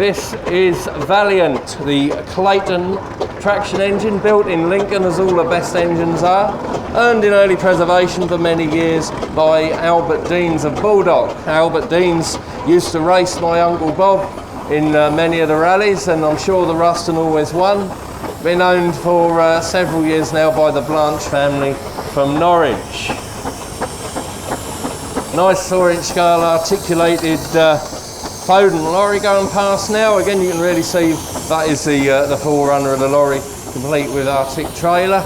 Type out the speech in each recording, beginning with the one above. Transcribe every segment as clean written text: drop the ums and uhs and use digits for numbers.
This is Valiant, the Clayton traction engine, built in Lincoln as all the best engines are, earned in early preservation for many years by Albert Deans of Baldock. Albert Deans used to race my Uncle Bob in many of the rallies, and I'm sure the Ruston always won. Been owned for several years now by the Blanche family from Norwich. Nice 4-inch scale articulated Foden lorry going past now. Again, you can really see that is the forerunner of the lorry, complete with Arctic trailer.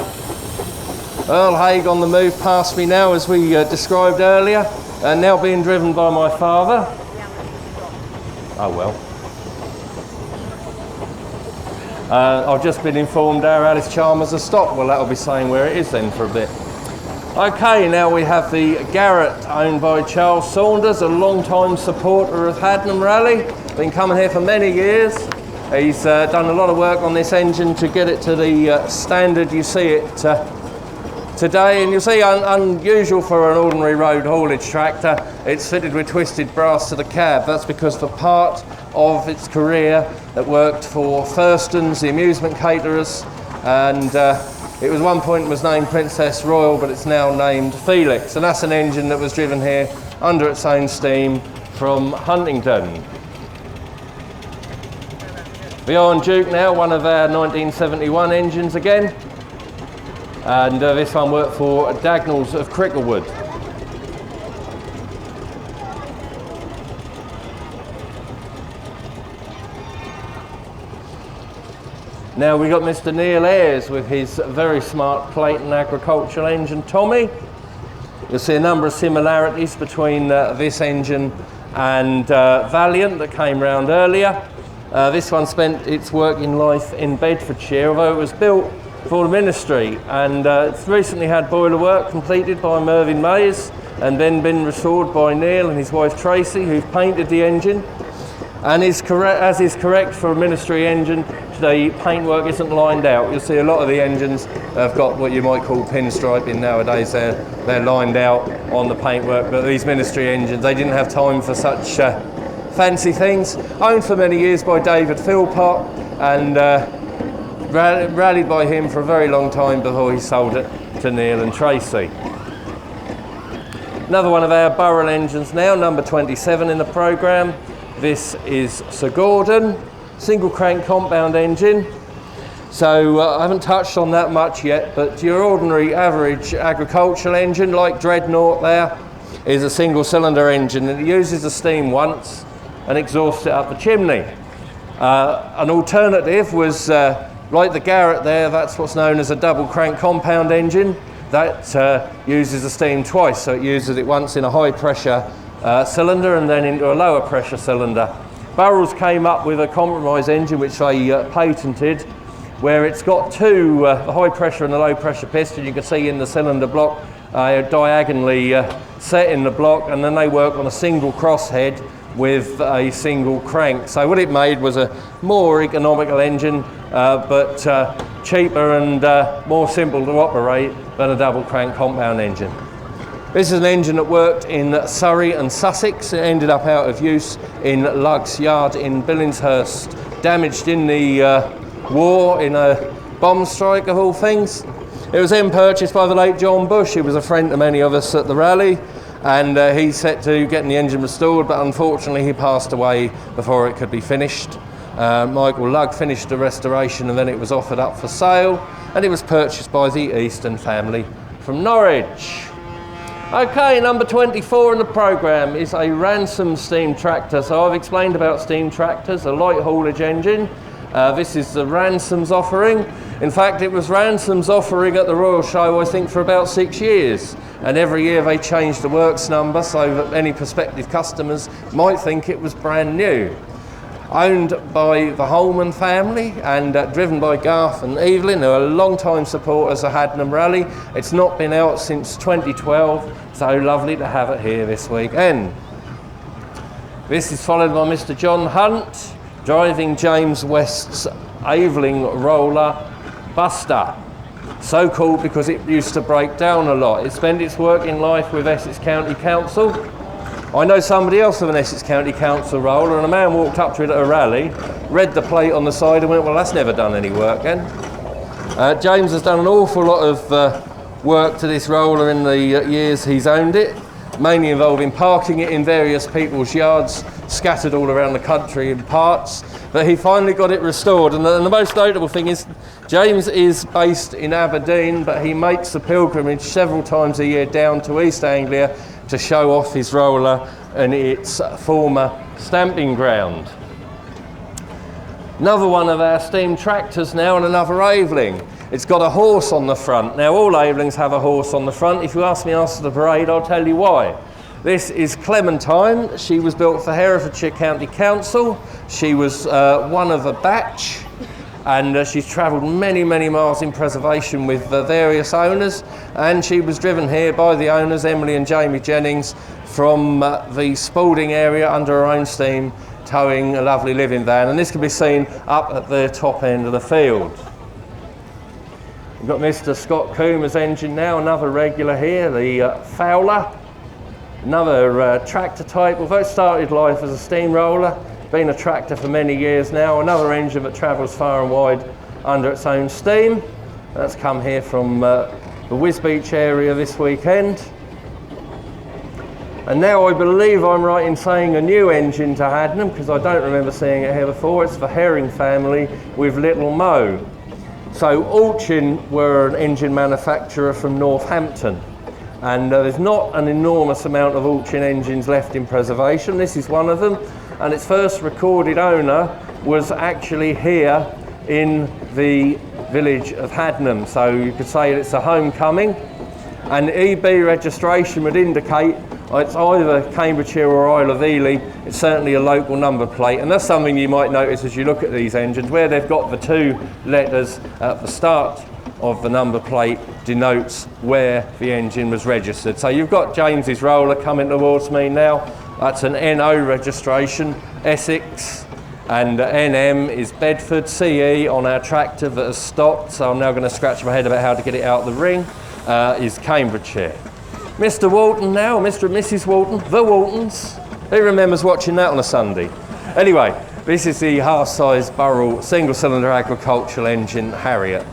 Earl Haig on the move past me now, as we described earlier, and now being driven by my father. Oh well. I've just been informed our Alice Chalmers has stopped. Well, that'll be saying where it is then for a bit. Okay, now we have the Garrett, owned by Charles Saunders, a long-time supporter of Haddenham Rally. Been coming here for many years. He's done a lot of work on this engine to get it to the standard you see it today. And you'll see, unusual for an ordinary road haulage tractor, it's fitted with twisted brass to the cab. That's because for part of its career it worked for Thurston's, the amusement caterers, and it was one point was named Princess Royal, but it's now named Felix, and that's an engine that was driven here under its own steam from Huntingdon. The Iron Duke now, one of our 1971 engines again, and this one worked for Dagnalls of Cricklewood. Now we've got Mr. Neil Ayres with his very smart Clayton agricultural engine Tommy. You'll see a number of similarities between this engine and Valiant that came round earlier. This one spent its working life in Bedfordshire, although it was built for the ministry, and it's recently had boiler work completed by Mervyn Mays and then been restored by Neil and his wife Tracy, who've painted the engine. And as is correct for a ministry engine, the paintwork isn't lined out. You'll see a lot of the engines have got what you might call pinstriping nowadays. They're lined out on the paintwork, but these ministry engines, they didn't have time for such fancy things. Owned for many years by David Philpott, and rallied by him for a very long time before he sold it to Neil and Tracy. Another one of our Burrell engines now, number 27 in the programme. This is Sir Gordon, single crank compound engine. So I haven't touched on that much yet, but your ordinary average agricultural engine like Dreadnought there is a single cylinder engine, and it uses the steam once and exhausts it up the chimney. An alternative was like the Garrett there, that's what's known as a double crank compound engine. That uses the steam twice, so it uses it once in a high pressure cylinder and then into a lower pressure cylinder. Burrell's came up with a compromise engine which they patented, where it's got two, the high pressure and the low pressure piston, you can see in the cylinder block, diagonally set in the block, and then they work on a single crosshead with a single crank. So what it made was a more economical engine, but cheaper and more simple to operate than a double crank compound engine. This is an engine that worked in Surrey and Sussex. It ended up out of use in Lugs Yard in Billingshurst, damaged in the war in a bomb strike of all things. It was then purchased by the late John Bush, who was a friend to many of us at the rally, and he set to getting the engine restored, but unfortunately he passed away before it could be finished. Michael Lugg finished the restoration, and then it was offered up for sale, and it was purchased by the Easton family from Norwich. Okay, number 24 in the programme is a Ransom steam tractor. So I've explained about steam tractors, a light haulage engine. This is the Ransom's offering. In fact, it was Ransom's offering at the Royal Show, I think, for about 6 years. And every year they changed the works number so that any prospective customers might think it was brand new. Owned by the Holman family and driven by Garth and Evelyn, who are long-time supporters of Haddenham Rally. It's not been out since 2012, so lovely to have it here this weekend. This is followed by Mr. John Hunt, driving James West's Aveling roller Buster. So called because it used to break down a lot. It spent its working life with Essex County Council. I know somebody else with an Essex County Council roller, and a man walked up to it at a rally, read the plate on the side and went, well, that's never done any work then. James has done an awful lot of work to this roller in the years he's owned it, mainly involving parking it in various people's yards, scattered all around the country in parts, but he finally got it restored. And the most notable thing is, James is based in Aberdeen, but he makes the pilgrimage several times a year down to East Anglia to show off his roller and its former stamping ground. Another one of our steam tractors now, and another Aveling. It's got a horse on the front. Now all Avelings have a horse on the front. If you ask me after the parade, I'll tell you why. This is Clementine. She was built for Herefordshire County Council. She was one of a batch, and she's travelled many, many miles in preservation with various owners, and she was driven here by the owners, Emily and Jamie Jennings, from the Spalding area under her own steam, towing a lovely living van, and this can be seen up at the top end of the field. We've got Mr. Scott Coomer's engine now, another regular here, the Fowler. Another tractor type, although it started life as a steamroller, been a tractor for many years now. Another engine that travels far and wide under its own steam. That's come here from the Wisbeach area this weekend. And now I believe I'm right in saying a new engine to Haddenham, because I don't remember seeing it here before. It's the Herring family with Little Mo. So Altchin were an engine manufacturer from Northampton. And there's not an enormous amount of Altchin engines left in preservation. This is one of them, and its first recorded owner was actually here in the village of Haddenham, so you could say it's a homecoming. And EB registration would indicate it's either Cambridgeshire or Isle of Ely. It's certainly a local number plate, and that's something you might notice as you look at these engines, where they've got the two letters at the start of the number plate denotes where the engine was registered. So you've got James's roller coming towards me now. That's an NO registration, Essex, and NM is Bedford. CE on our tractor that has stopped, so I'm now going to scratch my head about how to get it out of the ring, is Cambridgeshire. Mr. Walton now, Mr. and Mrs. Walton, the Waltons. Who remembers watching that on a Sunday? Anyway, this is the half-size Burrell single-cylinder agricultural engine Harriet.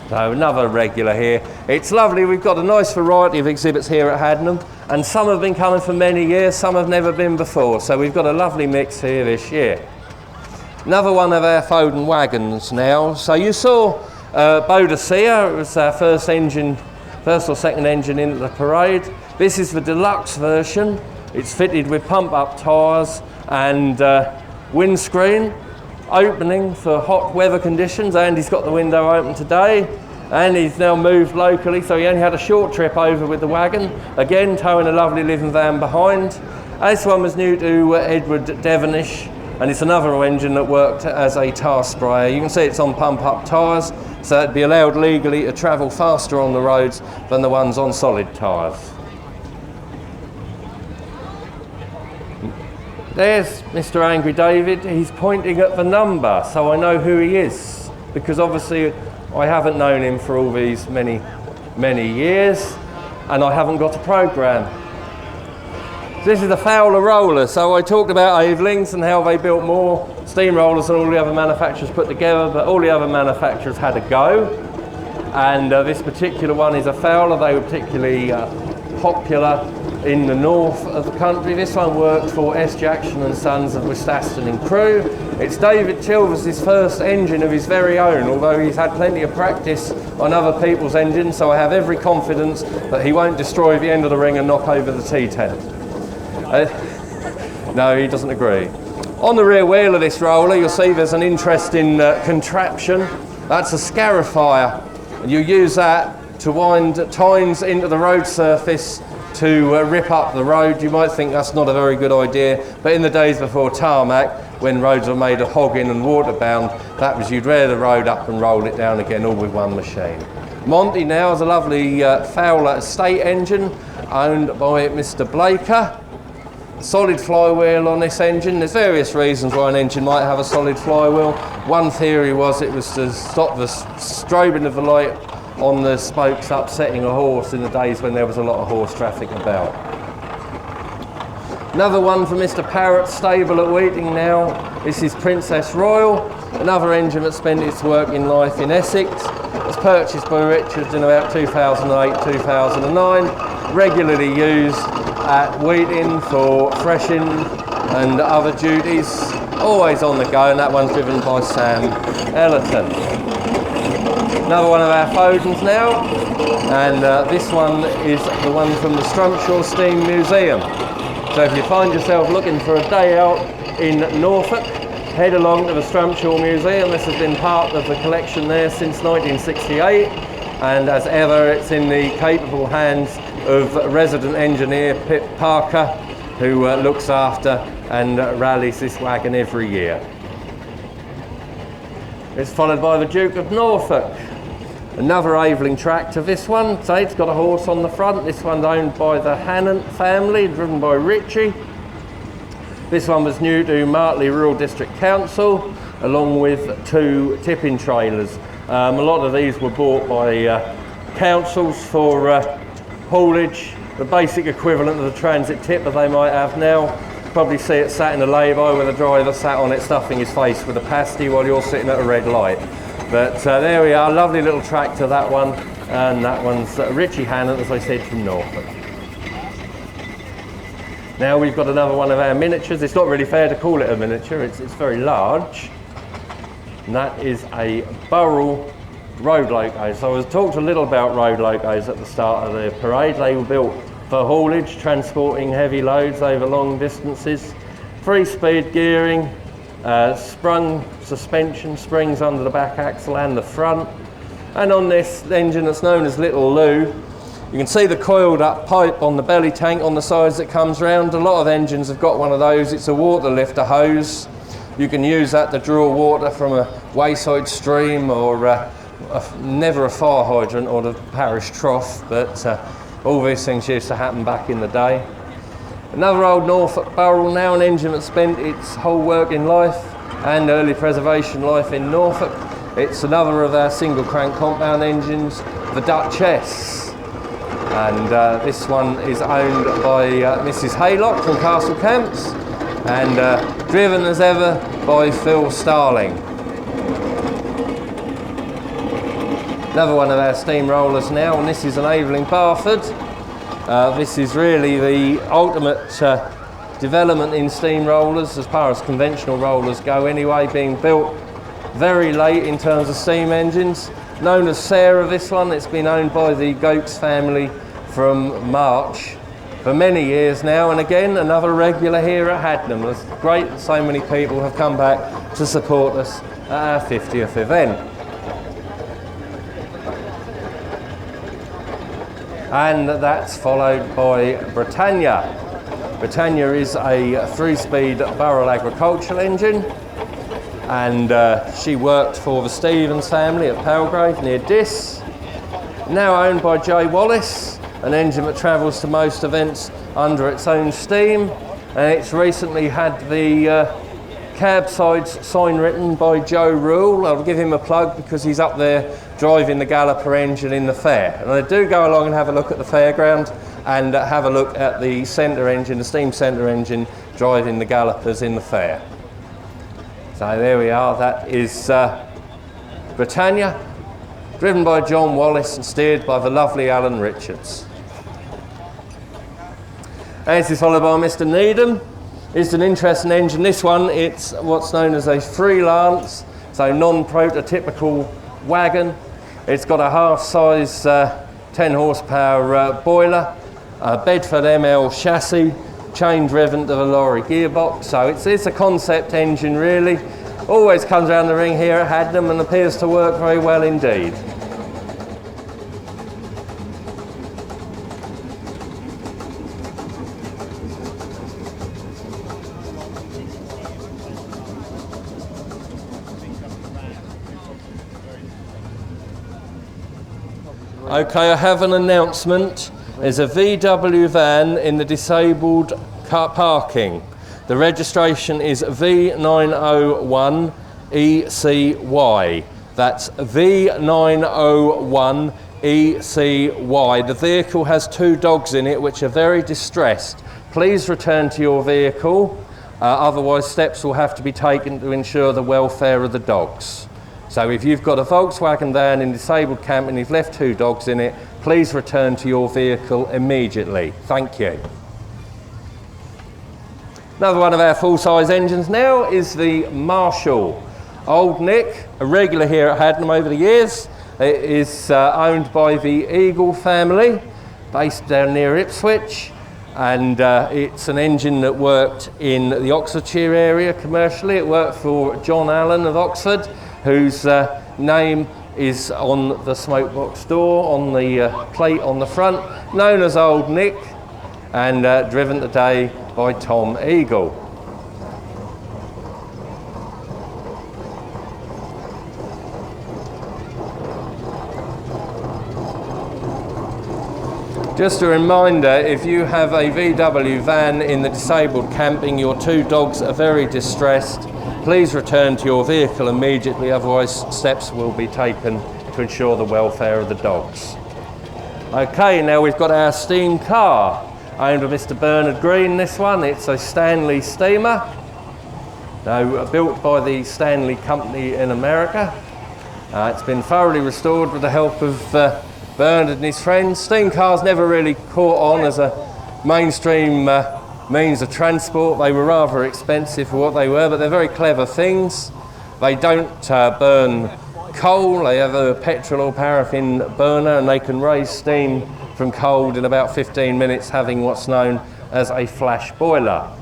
So another regular here. It's lovely. We've got a nice variety of exhibits here at Haddenham, and some have been coming for many years, some have never been before. So we've got a lovely mix here this year. Another one of our Foden wagons now. So you saw Bodicea. It was our first or second engine in the parade. This is the deluxe version. It's fitted with pump-up tyres and windscreen. Opening for hot weather conditions. Andy's got the window open today, and he's now moved locally, so he only had a short trip over with the wagon, again towing a lovely living van behind. This one was new to Edward Devonish, and it's another engine that worked as a tar sprayer. You can see it's on pump-up tyres, so it'd be allowed legally to travel faster on the roads than the ones on solid tyres. There's Mr. Angry David. He's pointing at the number, so I know who he is, because obviously I haven't known him for all these many years, and I haven't got a programme. This is the Fowler roller. So I talked about Avelings and how they built more steamrollers than all the other manufacturers put together, but all the other manufacturers had a go, and this particular one is a Fowler. They were particularly popular in the north of the country. This one worked for S. Jackson and Sons of Wistaston and Crew. It's David Chilvers' first engine of his very own, although he's had plenty of practice on other people's engines, so I have every confidence that he won't destroy the end of the ring and knock over the T-tent. No, he doesn't agree. On the rear wheel of this roller, you'll see there's an interesting contraption. That's a scarifier. You use that to wind tines into the road surface to rip up the road. You might think that's not a very good idea, but in the days before tarmac, when roads were made of hogging and waterbound, that was you'd rear the road up and roll it down again, all with one machine. Monty now is a lovely Fowler estate engine owned by Mr. Blaker. Solid flywheel on this engine. There's various reasons why an engine might have a solid flywheel. One theory was it was to stop the strobing of the light on the spokes upsetting a horse in the days when there was a lot of horse traffic about. Another one from Mr. Parrott's stable at Weeting now. This is Princess Royal, another engine that spent its working life in Essex. It was purchased by Richards in about 2008-2009, regularly used at Weeting for freshing and other duties, always on the go, and that one's driven by Sam Ellerton. Another one of our Fodens now, and this one is the one from the Strumpshaw Steam Museum. So if you find yourself looking for a day out in Norfolk, head along to the Strumpshaw Museum. This has been part of the collection there since 1968, and as ever it's in the capable hands of resident engineer Pip Parker, who looks after and rallies this wagon every year. It's followed by the Duke of Norfolk. Another Aveling tractor, this one. So it's got a horse on the front. This one's owned by the Haddenham family, driven by Richie. This one was new to Martley Rural District Council, along with 2 tipping trailers. A lot of these were bought by councils for haulage, the basic equivalent of the transit tipper they might have now. Probably see it sat in a lay-by with a driver sat on it stuffing his face with a pasty while you're sitting at a red light. But there we are, lovely little tractor, that one, and that one's Richie Hannon, as I said, from Norfolk. Now we've got another one of our miniatures. It's not really fair to call it a miniature, it's very large. And that is a Burrell road loco. So I was talked a little about road locos at the start of the parade. They were built for haulage, transporting heavy loads over long distances. 3-speed gearing, sprung suspension, springs under the back axle and the front. And on this engine that's known as Little Lou, you can see the coiled up pipe on the belly tank on the sides that comes round. A lot of engines have got one of those. It's a water lifter hose. You can use that to draw water from a wayside stream or never a fire hydrant or the parish trough, but all these things used to happen back in the day. Another old Norfolk Burrell now, an engine that spent its whole working life and early preservation life in Norfolk. It's another of our single crank compound engines, the Duchess. And this one is owned by Mrs. Haylock from Castle Camps and driven as ever by Phil Starling. Another one of our steamrollers now, and this is an Aveling Barford. This is really the ultimate development in steamrollers as far as conventional rollers go anyway, being built very late in terms of steam engines. Known as Sarah, this one, it's been owned by the Gokes family from March for many years now, and again another regular here at Haddenham. It's great that so many people have come back to support us at our 50th event. And that's followed by Britannia. Britannia is a 3-speed Burrell agricultural engine, and she worked for the Stevens family at Palgrave near Diss. Now owned by Jay Wallace, an engine that travels to most events under its own steam, and it's recently had the cab sides sign written by Joe Rule. I'll give him a plug because he's up there driving the Galloper engine in the fair. And I do go along and have a look at the fairground and have a look at the centre engine, the steam centre engine, driving the Gallopers in the fair. So there we are, that is Britannia, driven by John Wallace and steered by the lovely Alan Richards. And this is followed by Mr. Needham. It's an interesting engine. This one, it's what's known as a freelance, so non-prototypical wagon. It's got a half-size 10 horsepower boiler, a Bedford ML chassis, chain driven to the lorry gearbox. So it's a concept engine really. Always comes around the ring here at Haddenham and appears to work very well indeed. Okay, I have an announcement. There's a VW van in the disabled car parking. The registration is V901ECY. That's V901ECY. The vehicle has 2 dogs in it which are very distressed please return to your vehicle, otherwise steps will have to be taken to ensure the welfare of the dogs. So if you've got a Volkswagen van in disabled camp and you've left 2 dogs in it, please return to your vehicle immediately. Thank you. Another one of our full-size engines now is the Marshall. Old Nick, a regular here at Haddenham over the years. It is owned by the Eagle family, based down near Ipswich, and it's an engine that worked in the Oxfordshire area commercially. It worked for John Allen of Oxford, whose name is on the smoke box door, on the plate on the front, known as Old Nick, and driven today by Tom Eagle. Just a reminder, if you have a VW van in the disabled camping, your 2 dogs are very distressed, please return to your vehicle immediately, otherwise steps will be taken to ensure the welfare of the dogs. Okay, now we've got our steam car, owned by Mr. Bernard Green, this one. It's a Stanley steamer, built by the Stanley Company in America. It's been thoroughly restored with the help of Bernard and his friends. Steam cars never really caught on as a mainstream means of transport. They were rather expensive for what they were, but they're very clever things. They don't burn coal. They have a petrol or paraffin burner, and they can raise steam from coal in about 15 minutes, having what's known as a flash boiler.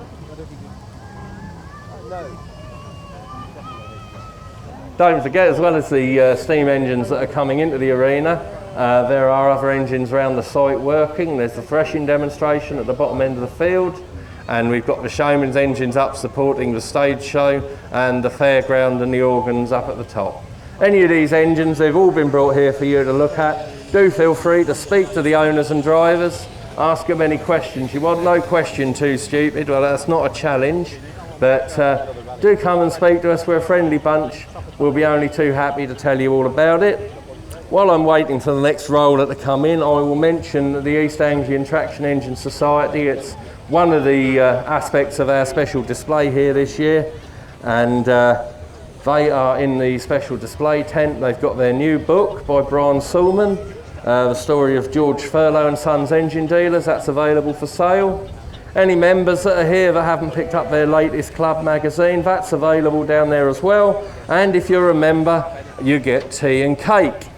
Don't forget, as well as the steam engines that are coming into the arena, there are other engines around the site working. There's the threshing demonstration at the bottom end of the field, and we've got the showman's engines up supporting the stage show, and the fairground and the organs up at the top. Any of these engines, they've all been brought here for you to look at. Do feel free to speak to the owners and drivers, ask them any questions you want. No question too stupid, well, that's not a challenge, but do come and speak to us. We're a friendly bunch. We'll be only too happy to tell you all about it. While I'm waiting for the next roller to come in, I will mention the East Anglian Traction Engine Society. It's one of the aspects of our special display here this year, and they are in the special display tent. They've got their new book by Brian Sulman, the story of George Furlow and Sons Engine Dealers. That's available for sale. Any members that are here that haven't picked up their latest club magazine, that's available down there as well. And if you're a member, you get tea and cake.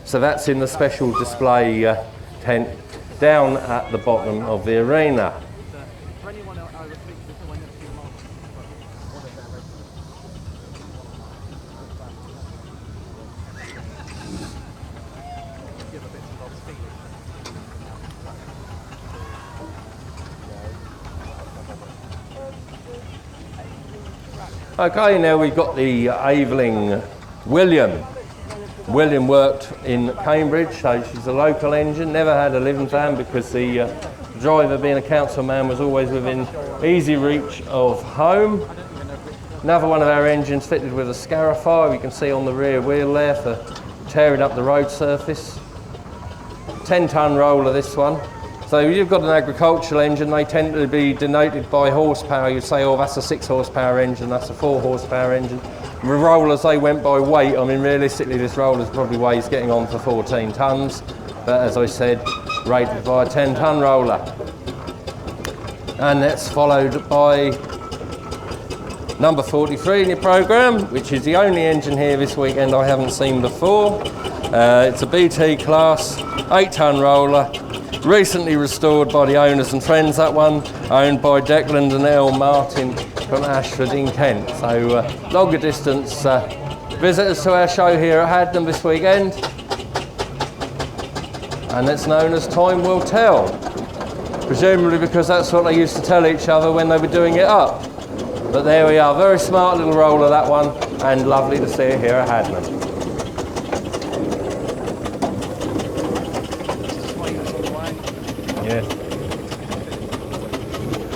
So that's in the special display tent down at the bottom of the arena. Okay, now we've got the Aveling William. William worked in Cambridge, so she's a local engine, never had a living van because the driver, being a council man, was always within easy reach of home. Another one of our engines fitted with a scarifier, you can see on the rear wheel there for tearing up the road surface. 10-ton roller, this one. So you've got an agricultural engine, they tend to be denoted by horsepower. You say, oh, that's a 6 horsepower engine, that's a 4 horsepower engine. The rollers, they went by weight. I mean, realistically, this roller probably weighs getting on for 14 tonnes. But as I said, rated by a 10-ton roller. And that's followed by number 43 in your programme, which is the only engine here this weekend I haven't seen before. It's a BT class, 8-ton roller. Recently restored by the owners and friends, that one, owned by Declan and Elle Martin from Ashford in Kent. So longer distance visitors to our show here at Haddenham this weekend. And it's known as Time Will Tell. Presumably because that's what they used to tell each other when they were doing it up. But there we are, very smart little roller, that one, and lovely to see it here at Haddenham.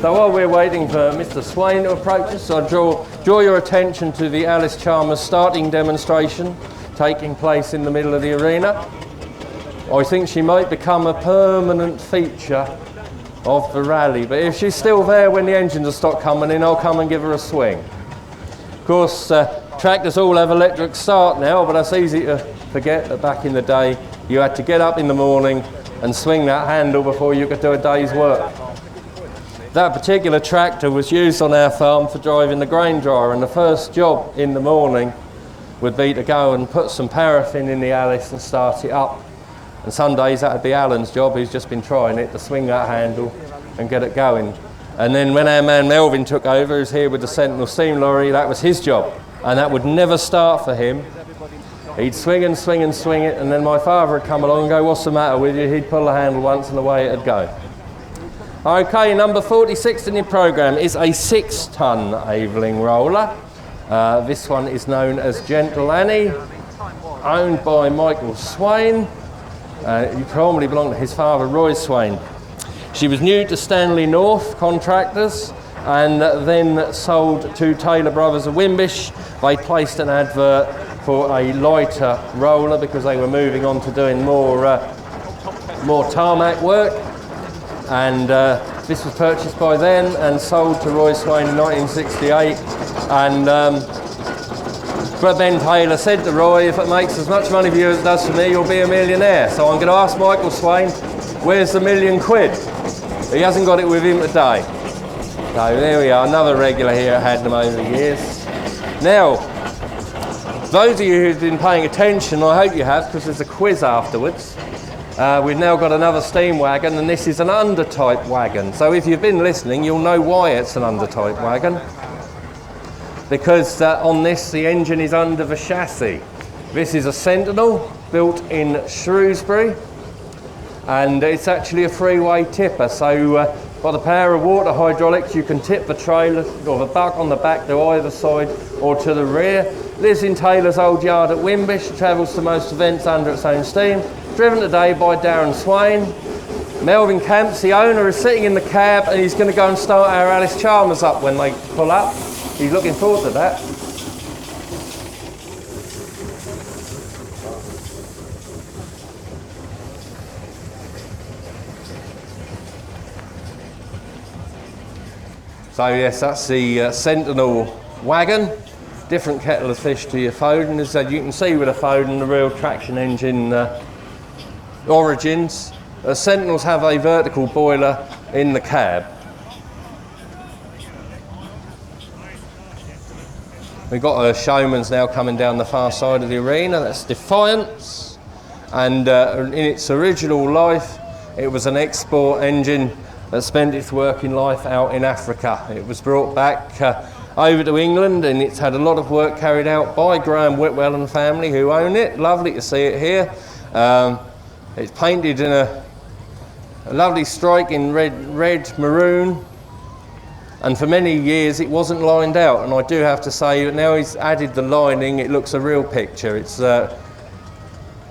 So while we're waiting for Mr. Swain to approach us, I draw your attention to the Alice Chalmers starting demonstration taking place in the middle of the arena. I think she might become a permanent feature of the rally. But if she's still there when the engines will stop coming in, I'll come and give her a swing. Of course, tractors all have electric start now, but that's easy to forget that back in the day you had to get up in the morning and swing that handle before you could do a day's work. That particular tractor was used on our farm for driving the grain dryer, and the first job in the morning would be to go and put some paraffin in the Alice and start it up. And some days that would be Alan's job, who's just been trying it, to swing that handle and get it going. And then when our man Melvin took over, who's here with the Sentinel steam lorry, that was his job. And that would never start for him. He'd swing and swing and swing it, and then my father would come along and go, "What's the matter with you?" He'd pull the handle once and away it'd go. Okay, number 46 in your programme is a 6-ton Aveling roller. This one is known as Gentle Annie, owned by Michael Swain. He probably belonged to his father, Roy Swain. She was new to Stanley North Contractors and then sold to Taylor Brothers of Wimbish. They placed an advert for a lighter roller because they were moving on to doing more tarmac work. And this was purchased by them and sold to Roy Swain in 1968. And Ben Taylor said to Roy, "If it makes as much money for you as it does for me, you'll be a millionaire." So I'm going to ask Michael Swain, where's the £1,000,000? He hasn't got it with him today. So there we are, another regular here at Haddenham over the years. Now, those of you who've been paying attention, I hope you have, because there's a quiz afterwards. We've now got another steam wagon, and this is an under-type wagon. So if you've been listening, you'll know why it's an under-type wagon. Because on this, the engine is under the chassis. This is a Sentinel, built in Shrewsbury, and it's actually a three-way tipper. So by the power of water hydraulics, you can tip the trailer or the buck on the back to either side or to the rear. Lives in Taylor's old yard at Wimbish, travels to most events under its own steam. Driven today by Darren Swain. Melvin Camps, the owner, is sitting in the cab, and he's going to go and start our Alice Chalmers up when they pull up. He's looking forward to that. So yes, that's the Sentinel wagon. Different kettle of fish to your Foden. As you can see with a Foden, the real traction engine origins. Sentinels have a vertical boiler in the cab. We've got showman's now coming down the far side of the arena. That's Defiance, and in its original life it was an export engine that spent its working life out in Africa. It was brought back over to England, and it's had a lot of work carried out by Graham Whitwell and family, who own it. Lovely to see it here. It's painted in a lovely strike in red maroon, and for many years it wasn't lined out, and I do have to say that now he's added the lining, it looks a real picture. It's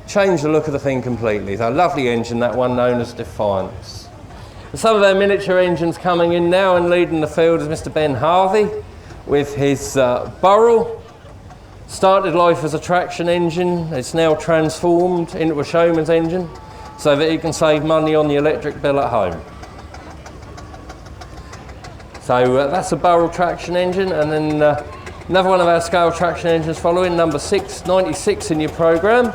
changed the look of the thing completely. It's a lovely engine, that one, known as Defiance. Some of our miniature engines coming in now, and leading the field is Mr. Ben Harvey with his Burrell. Started life as a traction engine. It's now transformed into a showman's engine so that he can save money on the electric bill at home. So that's a Burrell traction engine, and then another one of our scale traction engines following, number 96 in your programme.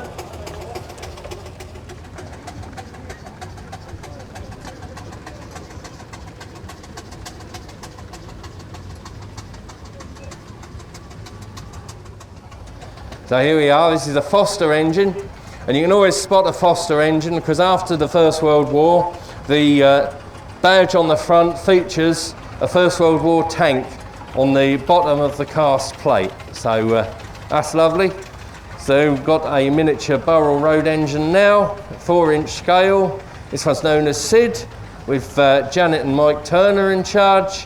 So here we are, this is a Foster engine, and you can always spot a Foster engine because after the First World War, the badge on the front features a First World War tank on the bottom of the cast plate. So that's lovely. So we've got a miniature Burrell road engine now, 4-inch scale. This one's known as Sid, with Janet and Mike Turner in charge.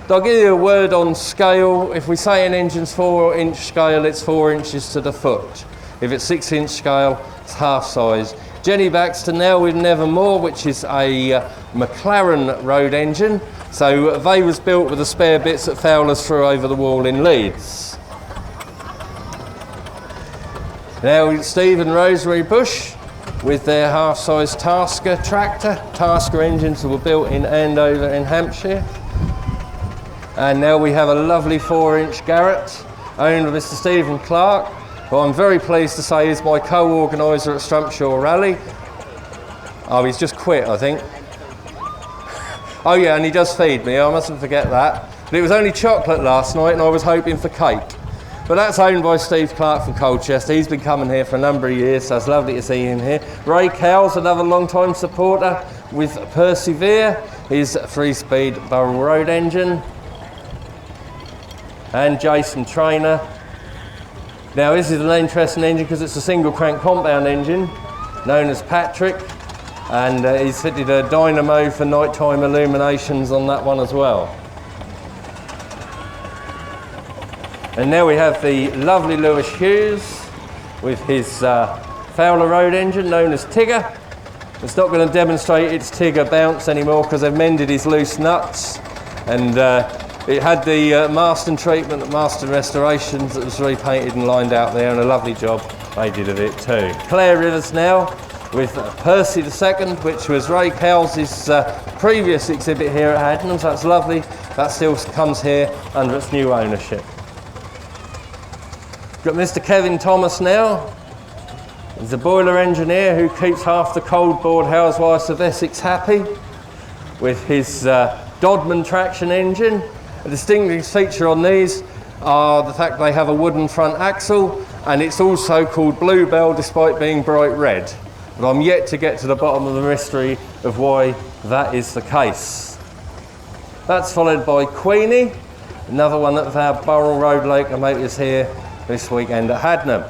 I'll give you a word on scale. If we say an engine's 4-inch scale, it's 4 inches to the foot. If it's 6-inch scale, it's half size. Jenny Baxter now with Nevermore, which is a McLaren road engine. So they was built with the spare bits that Fowlers threw over the wall in Leeds. Now Steve and Rosemary Bush with their half-size Tasker tractor. Tasker engines were built in Andover in Hampshire. And now we have a lovely 4-inch Garrett, owned by Mr. Stephen Clark, who I'm very pleased to say is my co-organiser at Strumpshaw Rally. Oh, he's just quit, I think. Oh yeah, and he does feed me, I mustn't forget that. But it was only chocolate last night and I was hoping for cake. But that's owned by Steve Clark from Colchester. He's been coming here for a number of years, so it's lovely to see him here. Ray Cowles, another long-time supporter with Persevere, his 3-speed Burrell Road engine. And Jason Trainer. Now this is an interesting engine because it's a single crank compound engine known as Patrick, and he's fitted a dynamo for nighttime illuminations on that one as well. And now we have the lovely Lewis Hughes with his Fowler Road engine known as Tigger. It's not going to demonstrate its Tigger bounce anymore because they've mended his loose nuts, and it had the Marston treatment at Marston Restorations that was repainted and lined out there, and a lovely job they did of it too. Clare Rivers now with Percy II, which was Ray Cowles' previous exhibit here at Haddenham, so that's lovely. That still comes here under its new ownership. Got Mr. Kevin Thomas now. He's a boiler engineer who keeps half the cold board housewives of Essex happy with his Dodman traction engine. A distinguishing feature on these are the fact they have a wooden front axle, and it's also called Bluebell despite being bright red. But I'm yet to get to the bottom of the mystery of why that is the case. That's followed by Queenie, another one of our Burrell Road locomotives here this weekend at Haddenham.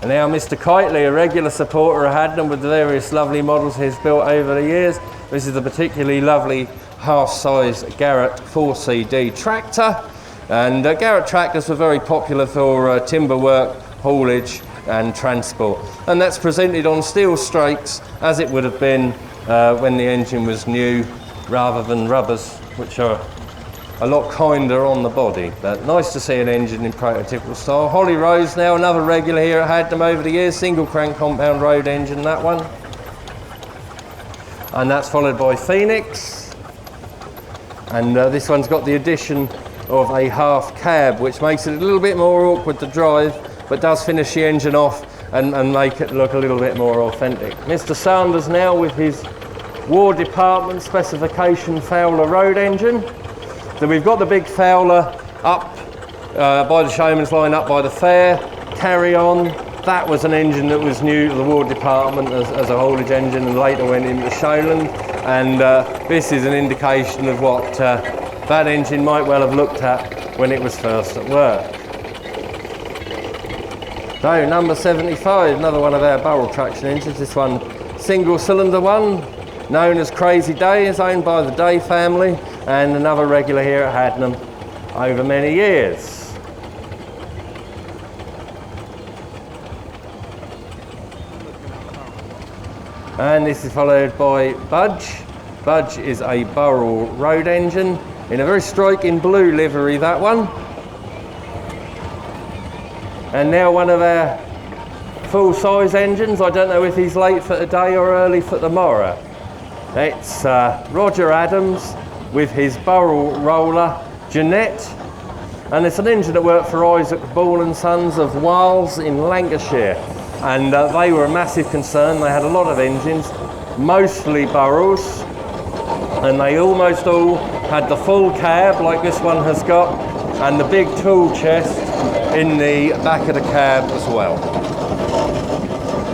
And now Mr. Kitely, a regular supporter of Haddenham with the various lovely models he's built over the years. This is a particularly lovely half-size Garrett 4CD tractor. And Garrett tractors were very popular for timber work, haulage and transport. And that's presented on steel strakes as it would have been when the engine was new, rather than rubbers, which are a lot kinder on the body. But nice to see an engine in prototypical style. Holly Rose now, another regular here at Haddenham over the years, single crank compound road engine, that one. And that's followed by Phoenix. And this one's got the addition of a half cab, which makes it a little bit more awkward to drive, but does finish the engine off and make it look a little bit more authentic. Mr. Sanders now with his War Department specification Fowler Road engine. So we've got the big Fowler up by the showman's line up by the fair, Carry On. That was an engine that was new to the War Department as a haulage engine and later went into Showland. And this is an indication of what that engine might well have looked at when it was first at work. So number 75, another one of our Burrell traction engines. This one, single cylinder one, known as Crazy Day, is owned by the Day family, and another regular here at Haddenham over many years. And this is followed by Budge. Budge is a Burrell Road engine in a very striking blue livery, that one. And now one of our full-size engines. I don't know if he's late for today or early for tomorrow. It's Roger Adams with his Burrell roller, Jeanette. And it's an engine that worked for Isaac Ball and Sons of Wiles in Lancashire. And they were a massive concern. They had a lot of engines, mostly Burrells. And they almost all had the full cab, like this one has got, and the big tool chest in the back of the cab as well.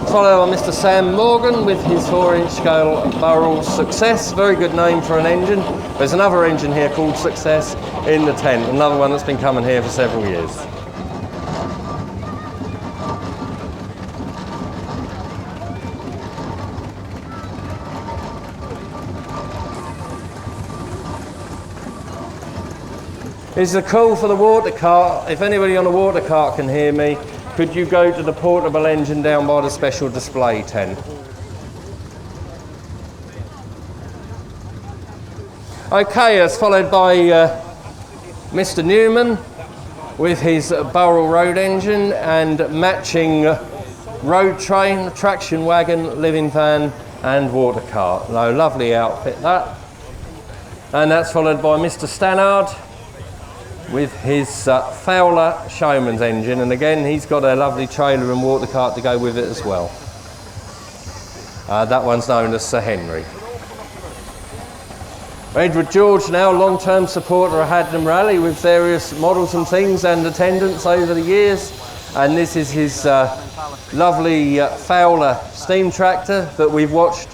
Followed on Mr. Sam Morgan with his 4-inch scale Burrell Success. Very good name for an engine. There's another engine here called Success in the tent, another one that's been coming here for several years. This is a call for the water cart. If anybody on a water cart can hear me, could you go to the portable engine down by the special display tent? Okay, it's followed by Mr. Newman with his Burrell Road engine and matching road train, traction wagon, living van and water cart. No, lovely outfit that. And that's followed by Mr. Stannard with his Fowler Showman's engine, and again he's got a lovely trailer and water cart to go with it as well. That one's known as Sir Henry. Edward George now, long-term supporter of Haddenham Rally with various models and things and attendance over the years, and this is his lovely Fowler steam tractor that we've watched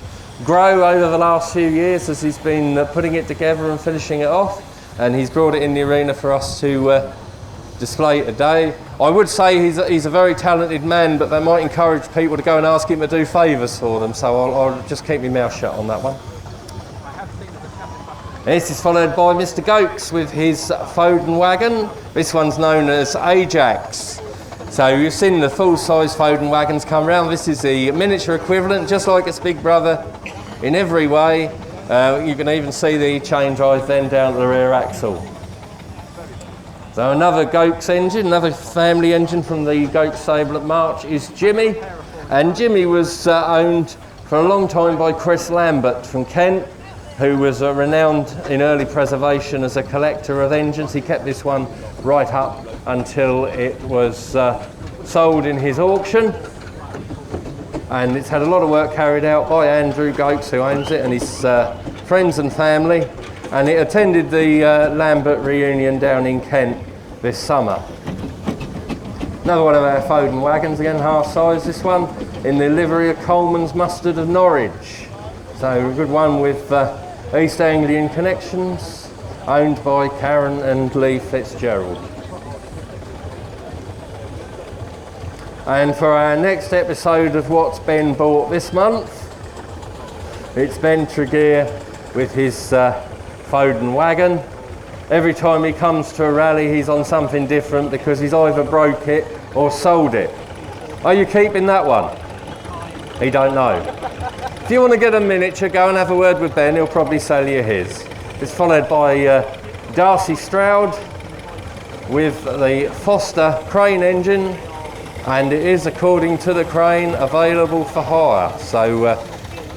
grow over the last few years as he's been putting it together and finishing it off, and he's brought it in the arena for us to display today. I would say he's a very talented man, but that might encourage people to go and ask him to do favours for them, so I'll just keep my mouth shut on that one. This is followed by Mr. Gokes with his Foden wagon. This one's known as Ajax. So you've seen the full-size Foden wagons come around. This is the miniature equivalent, just like its big brother in every way. You can even see the chain drive then down to the rear axle. So another Gokes engine, another family engine from the Gokes stable at March is Jimmy. And Jimmy was owned for a long time by Chris Lambert from Kent, who was renowned in early preservation as a collector of engines. He kept this one right up until it was sold in his auction. And it's had a lot of work carried out by Andrew Gokes, who owns it, and his friends and family. And it attended the Lambert reunion down in Kent this summer. Another one of our Foden wagons, again half size this one, in the livery of Coleman's Mustard of Norwich. So a good one with East Anglian connections, owned by Karen and Lee Fitzgerald. And for our next episode of What's Ben Bought this month, it's Ben Tregear with his Foden wagon. Every time he comes to a rally he's on something different because he's either broke it or sold it. Are you keeping that one? He don't know. If you want to get a miniature, go and have a word with Ben, he'll probably sell you his. It's followed by Darcy Stroud with the Foster crane engine, and it is, according to the crane, available for hire. So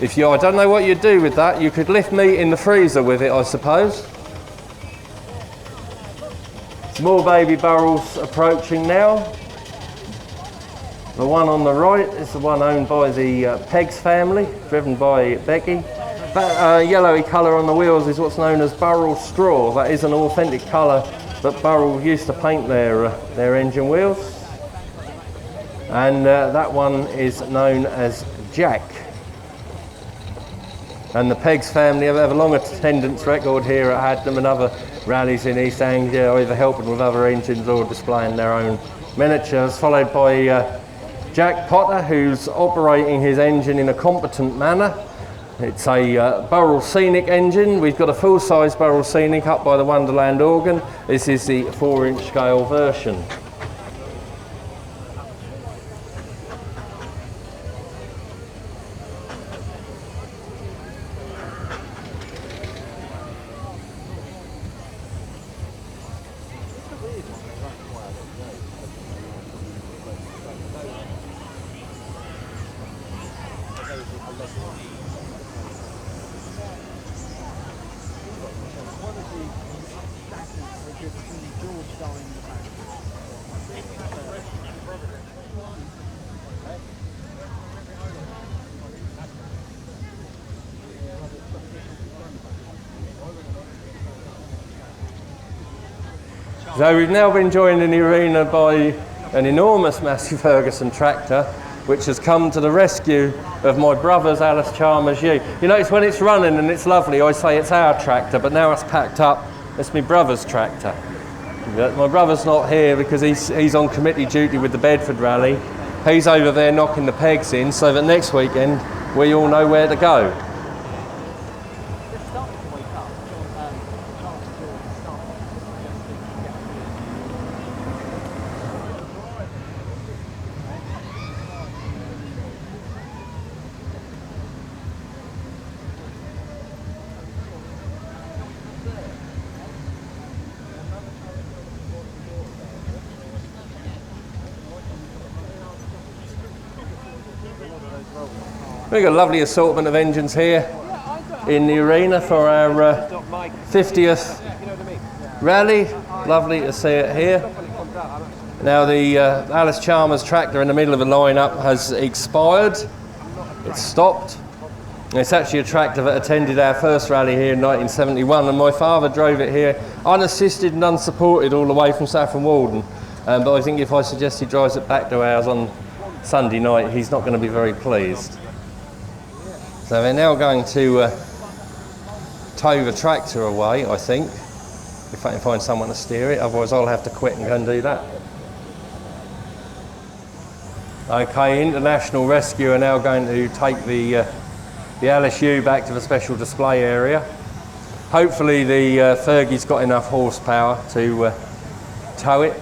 if you, I don't know what you'd do with that, you could lift meat in the freezer with it, I suppose. More baby Burrells approaching now. The one on the right is the one owned by the Peggs family, driven by Becky. That yellowy colour on the wheels is what's known as Burrell straw. That is an authentic colour that Burrell used to paint their engine wheels. And that one is known as Jack. And the Peggs family have a long attendance record here at Haddenham and other rallies in East Anglia, either helping with other engines or displaying their own miniatures, followed by Jack Potter, who's operating his engine in a competent manner. It's a Burrell Scenic engine. We've got a full-size Burrell Scenic up by the Wonderland organ. This is the 4-inch scale version. So we've now been joined in the arena by an enormous Massey Ferguson tractor, which has come to the rescue of my brother's Alice Chalmers ewe. You notice when it's running and it's lovely, I say it's our tractor, but now it's packed up, it's my brother's tractor. My brother's not here because he's on committee duty with the Bedford Rally. He's over there knocking the pegs in so that next weekend we all know where to go. We've got a lovely assortment of engines here in the arena for our 50th rally. Lovely to see it here. Now the Alice Chalmers tractor in the middle of the lineup has expired. It's stopped. It's actually a tractor that attended our first rally here in 1971, and my father drove it here unassisted and unsupported all the way from Saffron Walden. But I think if I suggest he drives it back to ours on Sunday night, he's not going to be very pleased. So they're now going to tow the tractor away, I think, if I can find someone to steer it. Otherwise I'll have to quit and go and do that. Okay, International Rescue are now going to take the LSU back to the special display area. Hopefully the Fergie's got enough horsepower to tow it.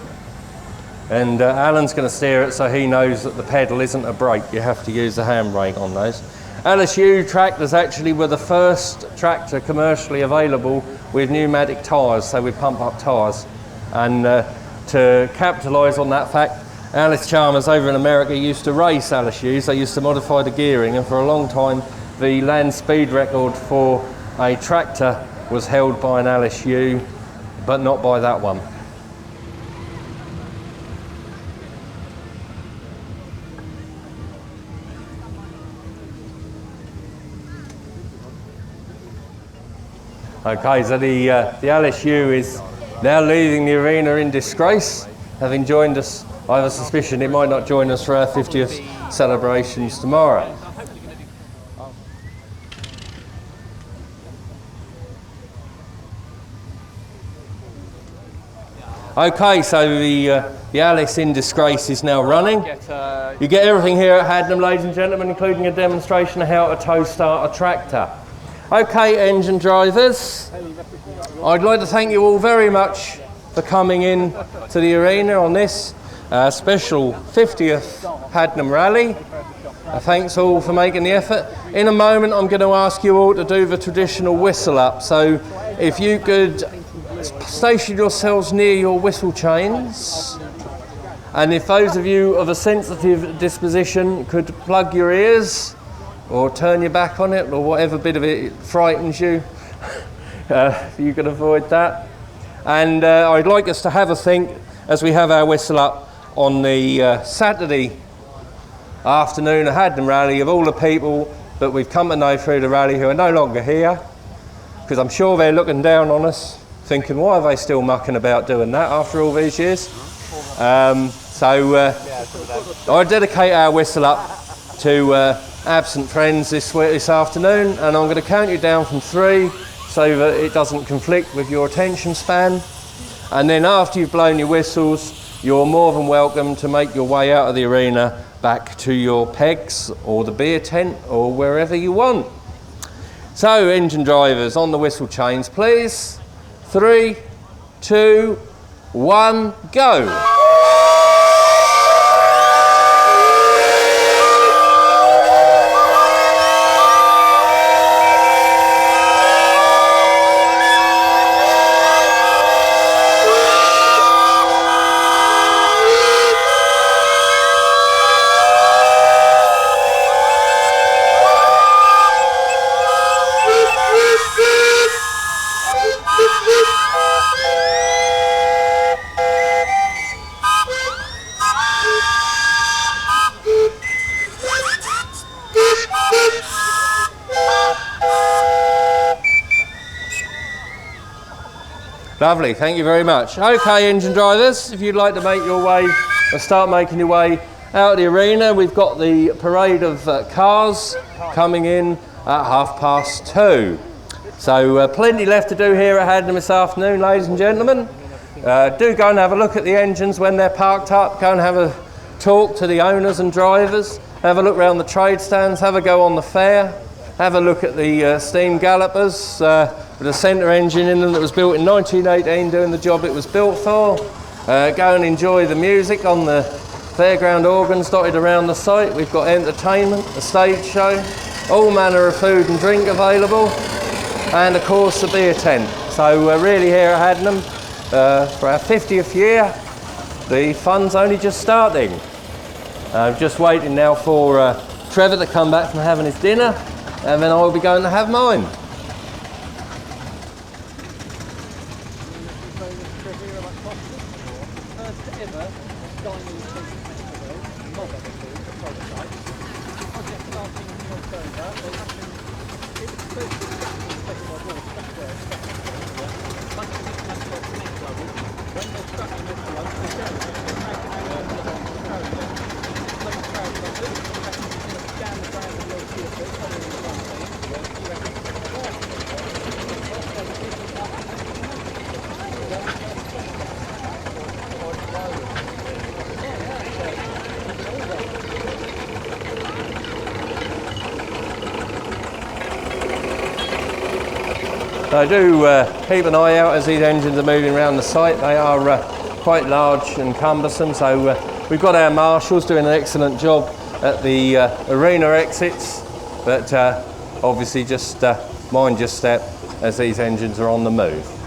And Alan's going to steer it so he knows that the pedal isn't a brake. You have to use the handbrake on those. LSU tractors actually were the first tractor commercially available with pneumatic tyres, so with pump-up tyres. And to capitalise on that fact, Alice Chalmers over in America used to race LSUs. They used to modify the gearing, and for a long time the land speed record for a tractor was held by an LSU, but not by that one. Okay, so the LSU is now leaving the arena in disgrace, having joined us. I have a suspicion it might not join us for our 50th celebrations tomorrow. Okay, so the Alice in disgrace is now running. You get everything here at Haddenham, ladies and gentlemen, including a demonstration of how to tow start a tractor. Okay, engine drivers, I'd like to thank you all very much for coming in to the arena on this special 50th Haddenham rally. Thanks all for making the effort. In a moment I'm going to ask you all to do the traditional whistle up, so if you could station yourselves near your whistle chains, and if those of you of a sensitive disposition could plug your ears or turn your back on it, or whatever bit of it frightens you, you can avoid that. And I'd like us to have a think as we have our whistle up on the Saturday afternoon at Haddenham Rally, of all the people that we've come to know through the rally who are no longer here, because I'm sure they're looking down on us thinking, why are they still mucking about doing that after all these years? I dedicate our whistle up to absent friends this afternoon, and I'm going to count you down from 3 so that it doesn't conflict with your attention span. And then after you've blown your whistles, you're more than welcome to make your way out of the arena back to your pegs or the beer tent or wherever you want. So, engine drivers, on the whistle chains, please. 3, 2, 1, go. Lovely, thank you very much. Okay, engine drivers, if you'd like to make your way, or start making your way out of the arena, we've got the parade of cars coming in at 2:30. So plenty left to do here at Haddenham this afternoon, ladies and gentlemen. Do go and have a look at the engines when they're parked up. Go and have a talk to the owners and drivers. Have a look around the trade stands. Have a go on the fair. Have a look at the steam gallopers with a centre engine in them that was built in 1918, doing the job it was built for. Go and enjoy the music on the fairground organs dotted around the site. We've got entertainment, a stage show, all manner of food and drink available, and of course the beer tent. So we're really here at Haddenham for our 50th year. The fun's only just starting. Just waiting now for Trevor to come back from having his dinner, and then I will be going to have mine. So do keep an eye out as these engines are moving around the site. They are quite large and cumbersome, so we've got our marshals doing an excellent job at the arena exits, but obviously just mind your step as these engines are on the move.